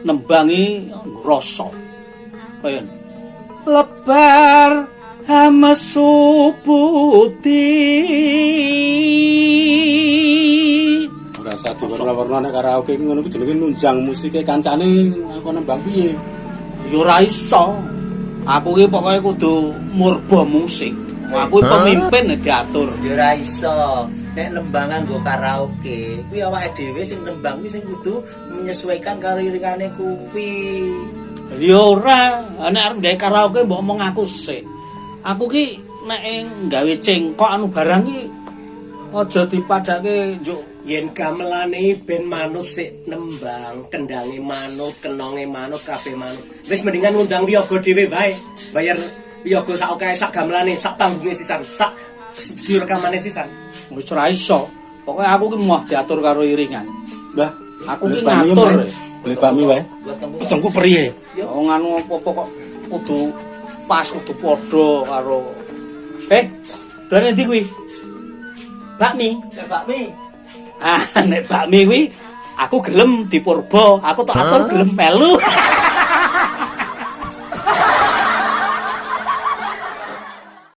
nembangi rasa. Kaya lebar hamesu putih. Ora usah diwarna-warna nek karaoke ngono ku jenenge nunjang musike kancane aku nembang piye. Ya ora iso. Aku ki pokoke kudu murba musik. Aku pemimpin nek diatur. Ya ora iso. Nek nembang nganggo karaoke, kuwi awake dhewe sing nembang kuwi sing kudu menyesuaikan karo iringane kuwi. Ya ora, nek arep gawe karaoke mbok omong aku sik. Aku ki nek gawe cengkok anu barang ki aja dipadake njuk Yen gamelane ben manut sik nembang, kendange manut, kenonge manut, kabeh manut. Wis mendingan ngundang wiyaga dhewe wae. Bayar wiyaga sak akeh sak gamelane, sak panggunge sisan, sak studio rekamane sisan. wis ora iso. Pokoke aku ki mau diatur karo iringan. Mbah, Aku ki ngatur. Beli bakmi wae. Ketengku priye? Oh nganu apa kok kudu pas kudu padha karo dene ndi kuwi? Bakmi. Bakmi. Ah nek bakmi kuwi aku gelem dipurba, aku tak atur gelem melu.